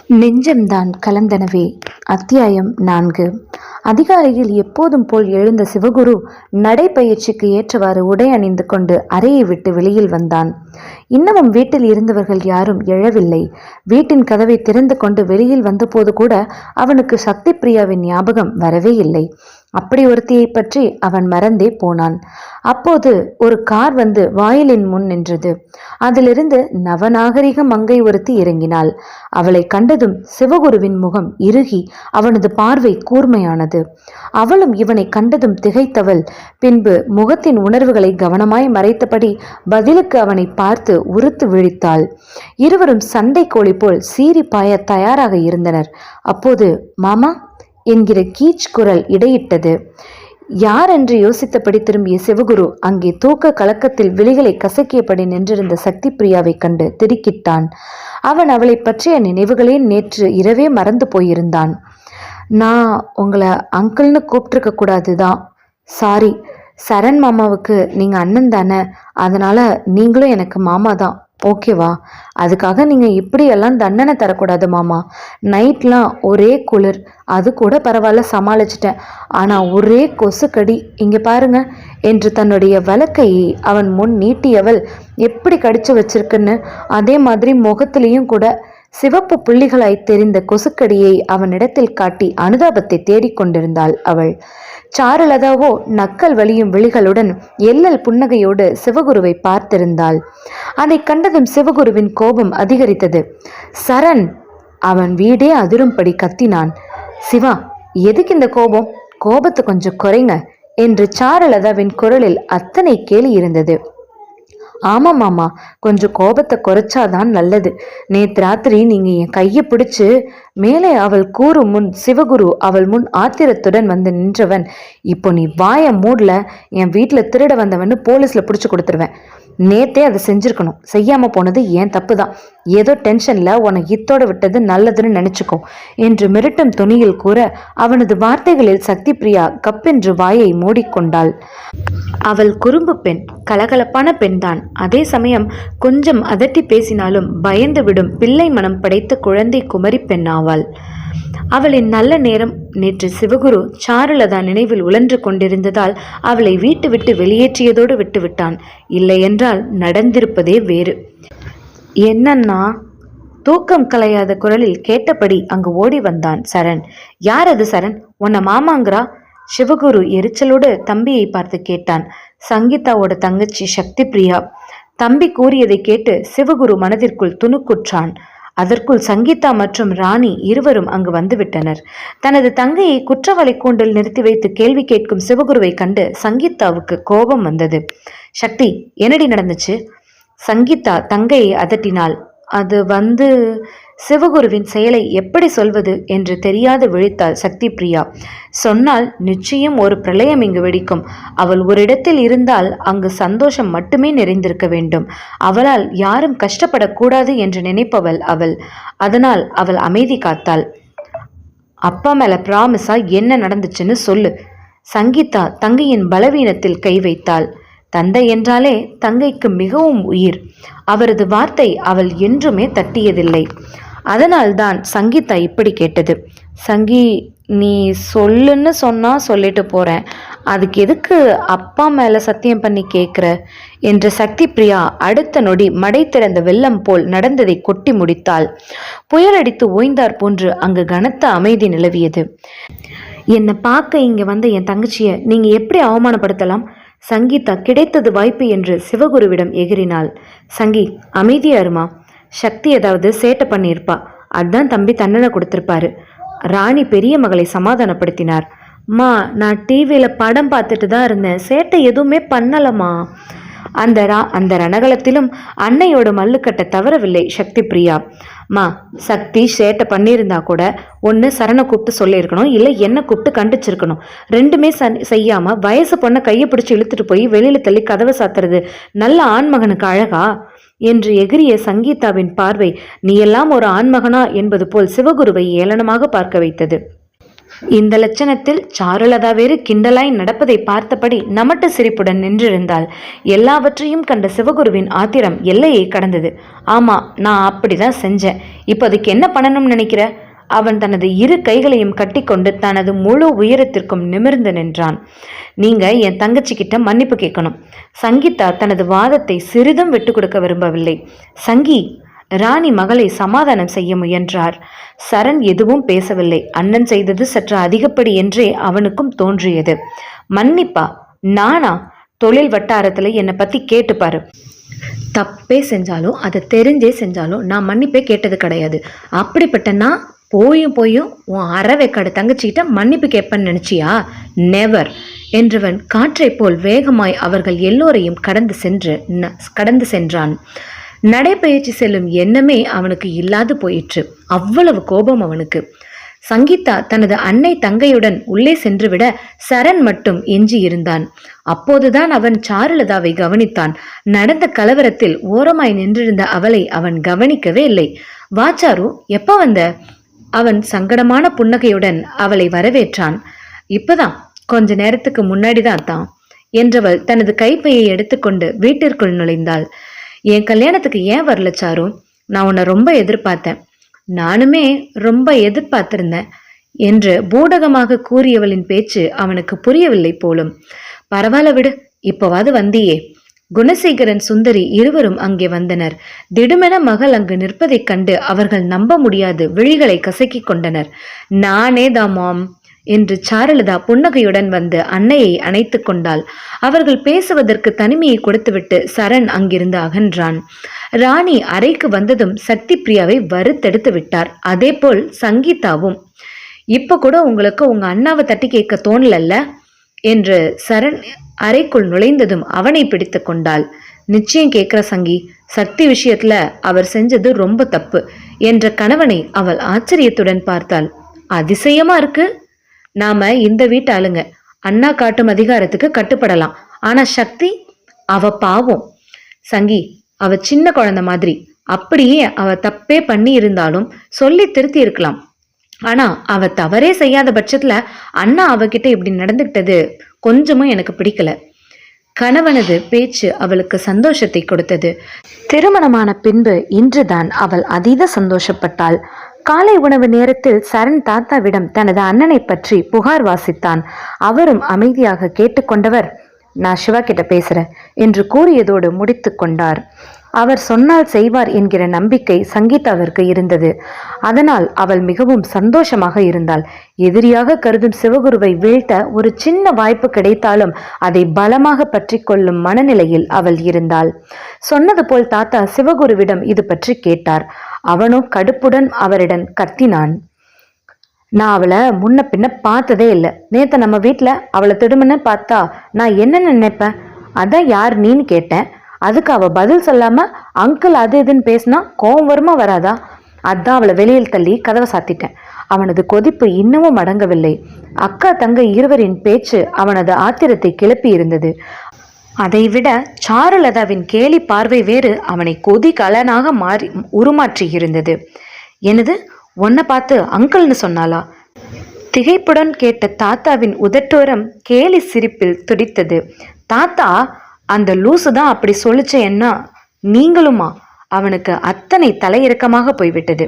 நெஞ்சம்தான் கலந்தனவே. அத்தியாயம் 4. அதிகாலையில் எப்போதும் போல் எழுந்த சிவகுரு நடைப்பயிற்சிக்கு ஏற்றவாறு உடை அணிந்து கொண்டு அறையை விட்டு வெளியில் வந்தான். இன்னமும் வீட்டில் இருந்தவர்கள் யாரும் எழவில்லை. வீட்டின் கதவை திறந்து கொண்டு வெளியில் வந்தபோது கூட அவனுக்கு சக்தி பிரியாவின் ஞாபகம் வரவே இல்லை. அப்படி ஒருத்தியை பற்றி அவன் மறந்தே போனான். அப்போது ஒரு கார் வந்து வாயிலின் முன் நின்றது. அதிலிருந்து நவநாகரிக மங்கை ஒருத்தி இறங்கினாள். அவளை கண்டதும் சிவகுருவின் முகம் இறுகி அவனது பார்வை கூர்மையானது. அவளும் இவனை கண்டதும் திகைத்தவள். பின்பு முகத்தின் உணர்வுகளை கவனமாய் மறைத்தபடி பதிலுக்கு அவனை பார்த்து உறுத்து விழித்தாள். இருவரும் சண்டை கோழி போல் சீறி பாய தயாராக இருந்தனர். அப்போது மாமா என்கிற கீச் குரல் இடையிட்டது. யார் என்று யோசித்தபடி திரும்பிய சிவகுரு அங்கே தூக்க கலக்கத்தில் விழிகளை கசக்கியபடி நின்றிருந்த சக்தி பிரியாவை கண்டு திடுக்கிட்டான். அவன் அவளை பற்றிய நினைவுகளே நேற்று இரவே மறந்து போயிருந்தான். நான் உங்களை அங்கிள்னு கூப்பிட்டுருக்க கூடாதுதான். சாரி. சரண் மாமாவுக்கு நீங்க அண்ணன் தானே, அதனால நீங்களும் எனக்கு மாமா தான், ஓகேவா? அதுக்காக நீங்கள் இப்படியெல்லாம் தண்டனை தரக்கூடாது மாமா. நைட்லாம் ஒரே குளிர், அது கூட பரவாயில்ல சமாளிச்சிட்டேன். ஆனால் ஒரே கொசுக்கடி, இங்கே பாருங்க என்று தன்னுடைய வலக்கையை அவன் முன் நீட்டியவள் எப்படி கடிச்சு வச்சிருக்குன்னு அதே மாதிரி முகத்திலையும் கூட சிவப்பு புள்ளிகளாய் தெரிந்த கொசுக்கடியை அவனிடத்தில் காட்டி அனுதாபத்தை தேடிக்கொண்டிருந்தாள் அவள். சாருலதாவோ நக்கல் வலியும் விழிகளுடன் எல்லல் புன்னகையோடு சிவகுருவை பார்த்திருந்தாள். அதை கண்டதும் சிவகுருவின் கோபம் அதிகரித்தது. சரண்! அவன் வீடே அதிரும்படி கத்தினான். சிவா, எதுக்கு இந்த கோபம்? கோபத்தை கொஞ்சம் குறைங்க என்று சாருலதாவின் குரலில் அத்தனை கேலி இருந்தது. ஆமா மாமா, கொஞ்சம் கோபத்தை குறைச்சாதான் நல்லது. நேற்று ராத்திரி நீங்க என் கையை பிடிச்சு மேலே அவள் கூறும் முன் சிவகுரு அவள் முன் ஆத்திரத்துடன் வந்து நின்றவன், இப்போ நீ வாய மூடல, என் வீட்டில் திருட வந்தவன்னு போலீஸ்ல பிடிச்சு கொடுத்துருவேன். நேத்தே அதை செஞ்சிருக்கணும், செய்யாம போனது ஏன் தப்பு தான். ஏதோ டென்ஷன்ல உன்னை இத்தோட விட்டது நல்லதுன்னு நினைச்சுக்கோ என்று மிரட்டும் துணியில் கூற அவனது வார்த்தைகளில் சக்தி பிரியா கப்பென்று வாயை மூடிக்கொண்டாள். அவள் குறும்பு பெண், கலகலப்பான பெண்தான். அதே சமயம் கொஞ்சம் அதட்டி பேசினாலும் பயந்து விடும் பிள்ளை மனம் படைத்த குழந்தை குமரி பெண்ணாவாள். அவளின் நல்ல நேரம் நேற்று சிவகுரு சாருலதா நினைவில் உழன்று கொண்டிருந்ததால் அவளை வீட்டு விட்டு வெளியேற்றியதோடு விட்டுவிட்டான். இல்லை என்றால் நடந்திருப்பதே வேறு. என்னன்னா? தூக்கம் கலையாத குரலில் கேட்டபடி அங்கு ஓடி வந்தான் சரண். யார் அது சரண்? உன்னை மாமாங்கிறா? சிவகுரு எரிச்சலோடு தம்பியை பார்த்து கேட்டான். சங்கீதாவோட தங்கச்சி சக்தி பிரியா. தம்பி கூறியதை கேட்டு சிவகுரு மனதிற்குள் துணுக்குற்றான். அதற்குள் சங்கீதா மற்றும் ராணி இருவரும் அங்கு வந்துவிட்டனர். தனது தங்கையை குற்றவாளி கூண்டில் நிறுத்தி வைத்து கேள்வி கேட்கும் சிவகுருவை கண்டு சங்கீதாவுக்கு கோபம் வந்தது. சக்தி, என்னடி நடந்துச்சு? சங்கீதா தங்கையை அதட்டினாள். அது சிவகுருவின் செயலை எப்படி சொல்வது என்று தெரியாது விழித்தாள் சக்தி பிரியா. சொன்னால் நிச்சயம் ஒரு பிரளயம் இங்கு வெடிக்கும். அவள் ஒரு இடத்தில் இருந்தால் அங்கு சந்தோஷம் மட்டுமே நிறைந்திருக்க வேண்டும். அவளால் யாரும் கஷ்டப்படக்கூடாது என்று நினைப்பவள் அவள். அதனால் அவள் அமைதி காத்தாள். அப்பா மேல பிராமிஸா என்ன நடந்துச்சுன்னு சொல்லு. சங்கீதா தங்கையின் பலவீனத்தில் கை வைத்தாள். தந்தை என்றாலே தங்கைக்கு மிகவும் உயிர். அவரது வார்த்தை அவள் என்றுமே தட்டியதில்லை. அதனால்தான் சங்கீதா இப்படி கேட்டது. சங்கி, நீ சொல்லுன்னு சொன்னா சொல்லிட்டு போறேன், அதுக்கு எதுக்கு அப்பா மேல சத்தியம் பண்ணி கேட்குற என்ற சக்தி பிரியா அடுத்த நொடி மடை திறந்த வெள்ளம் போல் நடந்ததை கொட்டி முடித்தாள். புயலடித்து ஓய்ந்தார் போன்று அங்கு கனத்த அமைதி நிலவியது. என்னை பார்க்க இங்க வந்த என் தங்கச்சியை நீங்க எப்படி அவமானப்படுத்தலாம்? சங்கீதா கிடைத்தது வாய்ப்பு என்று சிவகுருவிடம் எகிரினாள். சங்கி, அமைதியாருமா. சக்தி ஏதாவது சேட்டை பண்ணியிருப்பா, அதான் தம்பி தண்டனை கொடுத்திருப்பாரு. ராணி பெரிய மகளை சமாதானப்படுத்தினார். மா, நான் டிவியில படம் பார்த்துட்டு தான் இருந்தேன், சேட்டை எதுவுமே பண்ணலமா. அந்த ரணகலத்திலும் அன்னையோட மல்லுக்கட்டை தவறவில்லை சக்தி பிரியா. மா, சக்தி சேட்டை பண்ணியிருந்தா கூட ஒன்று சரணை கூப்பிட்டு சொல்லியிருக்கணும், இல்லை என்ன கூப்பிட்டு கண்டிச்சிருக்கணும். ரெண்டுமே செய்யாம வயசு பொண்ணை கையை பிடிச்சி இழுத்துட்டு போய் வெளியில தள்ளி கதவை சாத்துறது நல்ல ஆண்மகனுக்கு அழகா என்று எகிரிய சங்கீதாவின் பார்வை நீ எல்லாம் ஒரு ஆண்மகனா என்பது போல் சிவகுருவை ஏளனமாக பார்க்க வைத்தது. இந்த லட்சணத்தில் சாருலதா வேறு கிண்டலாய் நடப்பதை பார்த்தபடி நமட்டு சிரிப்புடன் நின்றிருந்தாள். எல்லாவற்றையும் கண்ட சிவகுருவின் ஆத்திரம் எல்லையை கடந்தது. ஆமா, நான் அப்படிதான் செஞ்சேன். இப்போ அதுக்கு என்ன பண்ணணும்னு நினைக்கிற? அவன் தனது இரு கைகளையும் கட்டிக்கொண்டு தனது முழு உயரத்திற்கும் நிமிர்ந்து நின்றான். நீங்க என் தங்கச்சி கிட்ட மன்னிப்பு கேட்கணும். சங்கீதா தனது வாதத்தை சிறிதும் விட்டு கொடுக்க விரும்பவில்லை. சங்கி, ராணி மகளை சமாதானம் செய்ய முயன்றார். சரண் எதுவும் பேசவில்லை. அண்ணன் செய்தது சற்று அதிகப்படி என்றே அவனுக்கும் தோன்றியது. மன்னிப்பா? நானா? தொழில் வட்டாரத்துல என்னை பத்தி கேட்டுப்பாரு. தப்பே செஞ்சாலும் அதை தெரிஞ்சே செஞ்சாலும் நான் மன்னிப்பே கேட்டது கிடையாது. அப்படிப்பட்ட நான் போயும் உன் அறவேக்காடு தங்கச்சிக்கிட்ட மன்னிப்பு கேட்பேன்னு நினைச்சியா? நெவர் என்றவன் காற்றை போல் வேகமாய் அவர்கள் எல்லோரையும் கடந்து சென்றான். நடைபயிற்சி செல்லும் எண்ணமே அவனுக்கு இல்லாது போயிற்று. அவ்வளவு கோபம் அவனுக்கு. சங்கீதா தனது அன்னை தங்கையுடன் உள்ளே சென்றுவிட சரண் மட்டும் எஞ்சி இருந்தான். அப்போதுதான் அவன் சாருலதாவை கவனித்தான். நடந்த கலவரத்தில் ஓரமாய் நின்றிருந்த அவளை அவன் கவனிக்கவே இல்லை. வாச்சாரு, எப்ப வந்த? அவன் சங்கடமான புன்னகையுடன் அவளை வரவேற்றான். இப்பதான், கொஞ்ச நேரத்துக்கு முன்னாடிதான் தான் என்றவள் தனது கைப்பையை எடுத்துக்கொண்டு வீட்டிற்குள் நுழைந்தாள். என் கல்யாணத்துக்கு ஏன் வரல சாரு? நான் உன்னை ரொம்ப எதிர்பார்த்தேன். நானுமே ரொம்ப எதிர்பார்த்திருந்தேன் என்று பூடகமாக கூறியவளின் பேச்சு அவனுக்கு புரியவில்லை போலும். பரவாயில்ல விடு, இப்போவாது வந்தியே. குணசேகரன் சுந்தரி இருவரும் அங்கே வந்தனர். திடுமென மகள் அங்கு நிற்பதைக் கண்டு அவர்கள் நம்ப முடியாது விழிகளை கசக்கிக் கொண்டனர். நானே தான் மாம் என்று சாருலதா புன்னகையுடன் வந்து அன்னையை அணைத்து கொண்டாள். அவர்கள் பேசுவதற்கு தனிமையை கொடுத்துவிட்டு சரண் அங்கிருந்து அகன்றான். ராணி அறைக்கு வந்ததும் சக்தி பிரியாவை வறுத்தெடுத்து விட்டார். அதே போல் சங்கீதாவும். இப்ப கூட உங்களுக்கு உங்க அண்ணாவை தட்டி கேட்க தோணலல்ல என்று சரண் அறைக்குள் நுழைந்ததும் அவனை பிடித்து கொண்டாள். நிச்சயம் கேட்கிற சங்கி, சக்தி விஷயத்துல அவர் செஞ்சது ரொம்ப தப்பு என்ற கணவனை அவள் ஆச்சரியத்துடன் பார்த்தாள். அதிசயமா இருக்கு. நாம இந்த வீட்டு ஆளுங்க, அண்ணா காட்டும் அதிகாரத்துக்கு கட்டுப்படலாம். ஆனா சக்தி, அவ பாவம். சங்கி, அவ சின்ன குழந்தை மாதிரி. அப்படியே அவ தப்பே பண்ணி இருந்தாலும் சொல்லி திருத்தி இருக்கலாம். ஆனா அவ தவறே செய்யாத பட்சத்துல அண்ணா அவகிட்ட இப்படி நடந்துகிட்டது கொஞ்சமும் எனக்கு பிடிக்கல. கணவனது பேச்சு அவளுக்கு சந்தோஷத்தை கொடுத்தது. திருமணமான பின்பு இன்றுதான் அவள் அதீத சந்தோஷப்பட்டாள். காலை உணவு நேரத்தில் சரண் தாத்தாவிடம் தனது அண்ணனை பற்றி புகார் வாசித்தான். அவரும் அமைதியாக கேட்டுக்கொண்டவர், நான் சிவா கிட்ட பேசுறேன் என்று கூறியதோடு முடித்து கொண்டார். அவர் சொன்னால் செய்வார் என்கிற நம்பிக்கை சங்கீதாவிற்கு இருந்தது. அதனால் அவள் மிகவும் சந்தோஷமாக இருந்தாள். எதிரியாக கருதும் சிவகுருவை வீழ்த்த ஒரு சின்ன வாய்ப்பு கிடைத்தாலும் அதை பலமாக பற்றி கொள்ளும் மனநிலையில் அவள் இருந்தாள். சொன்னது போல் தாத்தா சிவகுருவிடம் இது பற்றி கேட்டார். அவனோ கடுப்புடன் அவரிடம் கத்தினான். நான் அவளை முன்ன பின்ன பார்த்ததே இல்லை. நேத்த நம்ம வீட்டுல அவளை திடுமென்னு பார்த்தா நான் என்ன நினைப்பேன்? அதான் யார் நீன்னு கேட்டேன். அதுக்கு அவ பதில் சொல்லாம அங்கிள் அது இதுன்னு பேசினா கோவம் வருமா வராதா? அதான் அவளை வெளியில் தள்ளி கதவை சாத்திட்டேன். அவனது கொதிப்பு இன்னமும் அடங்கவில்லை. அக்கா தங்கை இருவரின் பேச்சு அவனது ஆத்திரத்தை கிளப்பி இருந்தது. அதைவிட சாருலதாவின் கேலி பார்வை வேறு அவனை கொதி கலனாக உருமாற்றி இருந்தது. எனது உன்னை பார்த்து அங்கிள்னு சொன்னாளா? திகைப்புடன் கேட்ட தாத்தாவின் உதட்டோரம் கேலி சிரிப்பில் துடித்தது. தாத்தா, அந்த லூசு தான் அப்படி சொல்லிச்சேன்னா நீங்களுமா? அவனுக்கு அத்தனை தலையிறக்கமாக போய்விட்டது.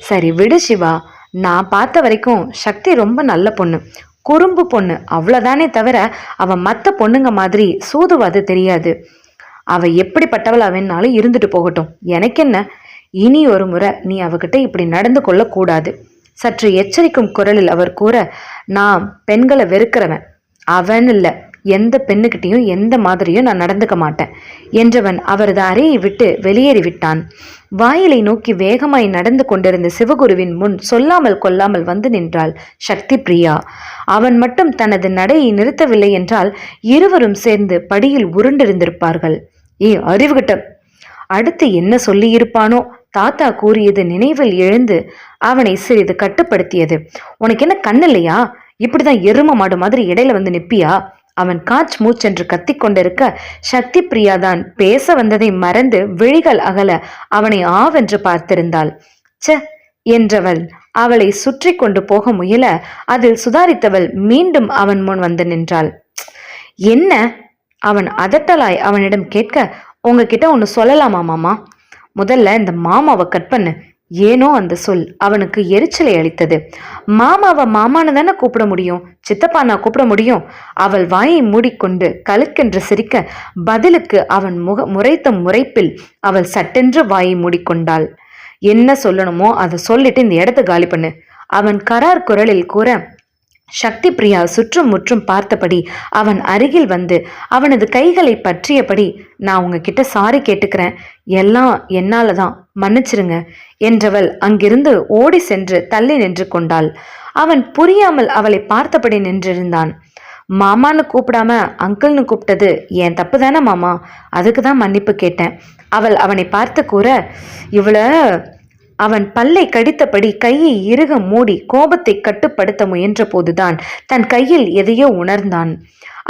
சரி விடு சிவா, நான் பார்த்த வரைக்கும் சக்தி ரொம்ப நல்ல பொண்ணு, குறும்பு பொண்ணு, அவ்வளோதானே தவிர அவ மற்ற பொண்ணுங்க மாதிரி சூதுவாது தெரியாது. அவ எப்படிப்பட்டவளா வேணாலும் இருந்துட்டு போகட்டும், எனக்கு என்ன. இனி ஒரு முறை நீ அவகிட்ட இப்படி நடந்து கொள்ளக்கூடாது. சற்று எச்சரிக்கும் குரலில் அவர் கூற, நான் பெண்களை வெறுக்கிறவன், அவன் இல்லை, எந்த பெண்ணுக்கிட்டையும் எந்த மாதிரியும் நான் நடந்துக்க மாட்டேன் என்றவன் அவரது அறையை விட்டு வெளியேறிவிட்டான். வாயிலை நோக்கி வேகமாய் நடந்து கொண்டிருந்த சிவகுருவின் முன் சொல்லாமல் கொல்லாமல் வந்து நின்றாள் சக்தி பிரியா. அவன் மட்டும் தனது நடையை நிறுத்தவில்லை என்றால் இருவரும் சேர்ந்து படியில் உருண்டிருந்திருப்பார்கள். அறிவுகிட்ட அடுத்து என்ன சொல்லியிருப்பானோ? தாத்தா கூறியது நினைவில் எழுந்து அவனை சிறிது கட்டுப்படுத்தியது. உனக்கு என்ன கண்ணு இல்லையா? இப்படிதான் எரும மாடு மாதிரி இடையில வந்து நிப்பியா? அவன் காச் மூச்சென்று கத்திக்கொண்டிருக்க சக்தி பிரியாதான் பேச வந்ததை மறந்து விழிகள் அகல அவனை ஆவென்று பார்த்திருந்தாள். ச, என்றவள் அவளை சுற்றி கொண்டு போக முயல அதில் சுதாரித்தவள் மீண்டும் அவன் முன் வந்து நின்றாள். என்ன? அவன் அதட்டலாய் அவனிடம் கேட்க, உங்ககிட்ட ஒன்று சொல்லலாமா மாமா? முதல்ல இந்த மாமாவை கட் பண்ணு. ஏனோ அந்த சொல் அவனுக்கு எரிச்சலை அளித்தது. மாமாவை மாமான்னு தானே கூப்பிட முடியும், சித்தப்பா நான் கூப்பிட முடியும்? அவள் வாயை மூடிக்கொண்டு கலுக்கென்று சிரிக்க பதிலுக்கு அவன் முறைத்த முறைப்பில் அவள் சட்டென்று வாயை மூடிக்கொண்டாள். என்ன சொல்லணுமோ அதை சொல்லிட்டு இந்த இடத்த காலி பண்ணு, அவன் கரார் குரலில் கூற சக்தி பிரியா சுற்றும் முற்றும் பார்த்தபடி அவன் அருகில் வந்து அவனது கைகளை பற்றியபடி, நான் உங்ககிட்ட சாரி கேட்டுக்கிறேன், எல்லாம் என்னால தான், மன்னிச்சிருங்க என்றவள் அங்கிருந்து ஓடி சென்று தள்ளி நின்று கொண்டாள். அவன் புரியாமல் அவளை பார்த்தபடி நின்றிருந்தான். மாமான்னு கூப்பிடாம அங்கிள்னு கூப்பிட்டது என் தப்பு தானே மாமா, அதுக்கு தான் மன்னிப்பு கேட்டேன். அவள் அவனை பார்த்து கூற, இவள அவன் பல்லை கடித்தபடி கையை இறுக மூடி கோபத்தை கட்டுப்படுத்த முயன்ற போதுதான் தன் கையில் எதையோ உணர்ந்தான்.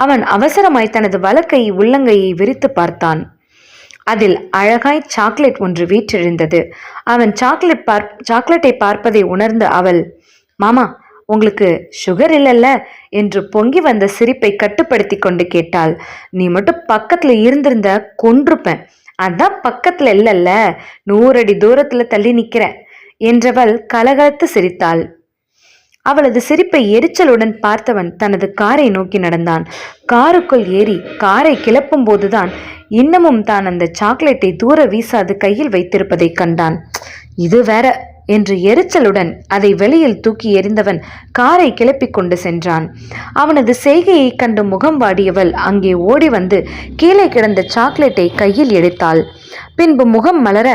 அவன் அவசரமாய் தனது வலக்கை உள்ளங்கையை விரித்து பார்த்தான். அதில் அழகாய் சாக்லேட் ஒன்று வீற்றிருந்தது. அவன் சாக்லேட்டை பார்ப்பதை உணர்ந்த அவள், மாமா உங்களுக்கு சுகர் இல்லைல்ல என்று பொங்கி வந்த சிரிப்பை கட்டுப்படுத்தி கொண்டு கேட்டாள். நீ மட்டும் பக்கத்துல இருந்திருந்த கொன்றுப்பேன், அதான் பக்கத்துல இல்லல்ல, 100 அடி தூரத்துல தள்ளி நிக்கிற என்றவள் கலகலத்து சிரித்தாள். அவளது சிரிப்பை எரிச்சலுடன் பார்த்தவன் தனது காரை நோக்கி நடந்தான். காருக்குள் ஏறி காரை கிளப்பும் போதுதான் இன்னமும் தான் அந்த சாக்லேட்டை தூர வீசாது கையில் வைத்திருப்பதை கண்டான். இது வேற என்று எரிச்சலுடன் அதை வெளியில் தூக்கி எறிந்தவன் காரை கிளப்பிக் கொண்டு சென்றான். அவனது செய்கையை கண்டு முகம் வாடியவள் அங்கே ஓடி வந்து கீழே கிடந்த சாக்லேட்டை கையில் எடுத்தாள். பின்பு முகம் மலர,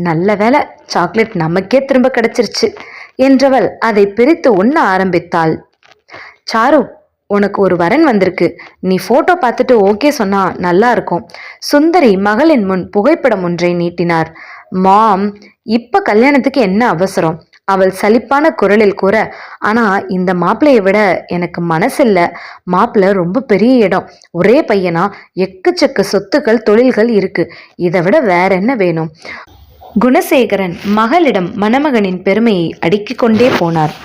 நல்ல வேளை சாக்லேட் நமக்கே திரும்ப கிடைச்சிருச்சு என்றவள் அதை பிரித்து உண்ண ஆரம்பித்தாள். சாரு, உனக்கு ஒரு வரன் வந்திருக்கு, நீ போட்டோ பார்த்துட்டு ஓகே சொன்னா நல்லா இருக்கும். சுந்தரி மகளின் முன் புகைப்படம் ஒன்றை நீட்டினார். மாம், இப்ப கல்யாணத்துக்கு என்ன அவசரம்? அவள் சலிப்பான குரலில் கூற, ஆனா இந்த மாப்பிள்ளையை விட எனக்கு மனசில்ல. மாப்பிள்ளை ரொம்ப பெரிய இடம், ஒரே பையனா, எக்கச்சக்க சொத்துக்கள் தொழில்கள் இருக்கு, இதை விட வேற என்ன வேணும்? குணசேகரன் மகளிடம் மணமகனின் பெருமையை அடுக்கிக் கொண்டே போனார்.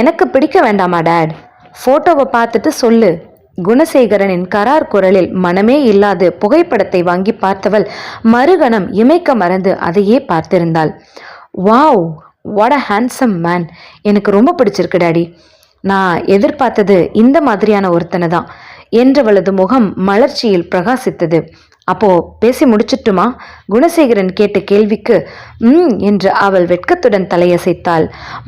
எனக்கு பிடிக்க வேண்டாமா டேட்? போட்டோவை பார்த்துட்டு சொல்லு. குணசேகரனின் கரார் குரலில் மனமே இல்லாது புகைப்படத்தை வாங்கி பார்த்தவள் மறுகணம் இமைக்க மறந்து அதையே பார்த்திருந்தாள். Wow, what a handsome man, எனக்கு ரொம்ப பிடிச்சிருக்கு டாடி. நான் எதிர்பார்த்தது இந்த மாதிரியான ஒருத்தனை தான் என்றவளது முகம் மலர்ச்சியில் பிரகாசித்தது. அப்போ பேசி முடிச்சிட்டுமா? குணசேகரன் கேட்ட கேள்விக்கு என்று அவள் வெட்கத்துடன் தலையசைத்தாள்.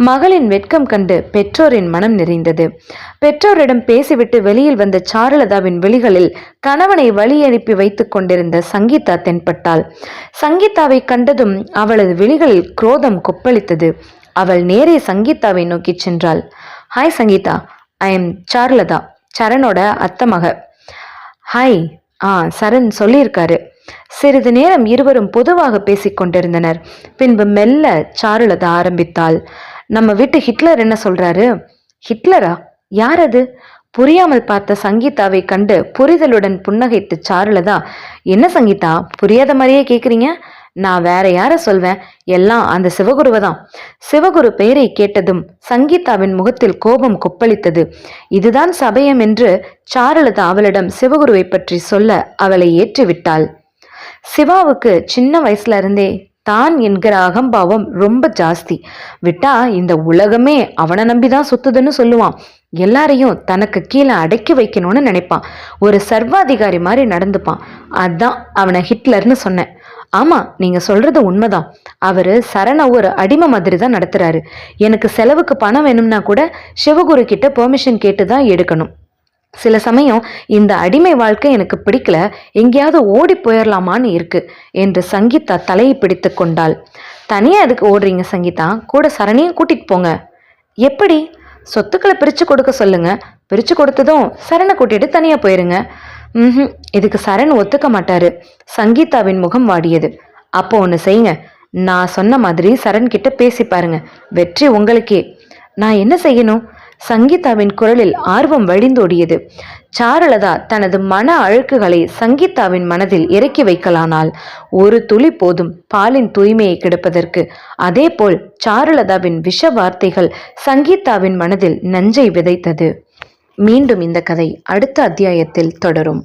மகளின் வெட்கம் கண்டு பெற்றோரின் மனம் நிறைந்தது. பெற்றோரிடம் பேசிவிட்டு வெளியில் வந்த சாருலதாவின் விழிகளில் கணவனை வழி அனுப்பி வைத்துக் கொண்டிருந்த சங்கீதா தென்பட்டாள். சங்கீதாவை கண்டதும் அவளது விழிகளில் குரோதம் கொப்பளித்தது. அவள் நேரே சங்கீதாவை நோக்கி சென்றாள். Hi Sangeetha, I am Charulatha, சரணோட அத்தை மக. ஹாய். சரண் சொல்லியிருக்காரு. சிறிது நேரம் இருவரும் பொதுவாக பேசிக்கொண்டிருந்தனர். பின்பு மெல்ல சாருலதா ஆரம்பித்தாள். நம்ம வீட்டு ஹிட்லர் என்ன சொல்றாரு? ஹிட்லரா? யார் அது? புரியாமல் பார்த்த சங்கீதாவை கண்டு புரிதலுடன் புன்னகைத்து சாருலதா, என்ன சங்கீதா புரியாத மாதிரியே கேக்குறீங்க? நான் வேற யார சொல்வேன், எல்லாம் அந்த சிவகுருவை தான். சிவகுரு பெயரை கேட்டதும் சங்கீதாவின் முகத்தில் கோபம் கொப்பளித்தது. இதுதான் சபயம் என்று சாருலதா அவளிடம் சிவகுருவை பற்றி சொல்ல அவளை ஏற்றிவிட்டாள். சிவாவுக்கு சின்ன வயசுல இருந்தே தான் என்கிற அகம்பாவம் ரொம்ப ஜாஸ்தி. விட்டா இந்த உலகமே அவனை நம்பிதான் சுத்துதுன்னு சொல்லுவான். எல்லாரையும் தனக்கு கீழே அடக்கி வைக்கணும்னு நினைப்பான். ஒரு சர்வாதிகாரி மாதிரி நடந்துப்பான். அதான் அவனை ஹிட்லர்னு சொன்னேன். ஆமா, நீங்க சொல்றது உண்மைதான். அவரு சரண ஒரு அடிமை மாதிரி தான் நடத்துறாரு. எனக்கு செலவுக்கு பணம் வேணும்னா கூட சிவகுரு கிட்ட பெர்மிஷன் கேட்டுதான் எடுக்கணும். சில சமயம் இந்த அடிமை வாழ்க்கை எனக்கு பிடிக்கல, எங்கேயாவது ஓடி போயிடலாமான்னு இருக்கு என்று சங்கீதா தலையை பிடித்து கொண்டாள். தனியா எதுக்கு ஓடுறீங்க சங்கீதா? கூட சரணையும் கூட்டிட்டு போங்க. எப்படி? சொத்துக்களை பிரிச்சு கொடுக்க சொல்லுங்க, பிரிச்சு கொடுத்ததும் சரணை கூட்டிட்டு தனியா போயிருங்க. இதுக்கு சரண் ஒத்துக்க மாட்டாரு. சங்கீதாவின் முகம் வாடியது. அப்போ ஒன்று செய்யுங்க, நான் சொன்ன மாதிரி சரண் கிட்ட பேசி பாருங்க, வெற்றி உங்களுக்கே. நான் என்ன செய்யணும்? சங்கீதாவின் குரலில் ஆர்வம் வழிந்தோடியது. சாருலதா தனது மன அழுக்குகளை சங்கீதாவின் மனதில் இறக்கி வைக்கலானால் ஒரு துளி போதும் பாலின் தூய்மையை கெடுப்பதற்கு. அதேபோல் சாருலதாவின் விஷ வார்த்தைகள் சங்கீதாவின் மனதில் நஞ்சை விதைத்தது. மீண்டும் இந்த கதை அடுத்த அத்தியாயத்தில் தொடரும்.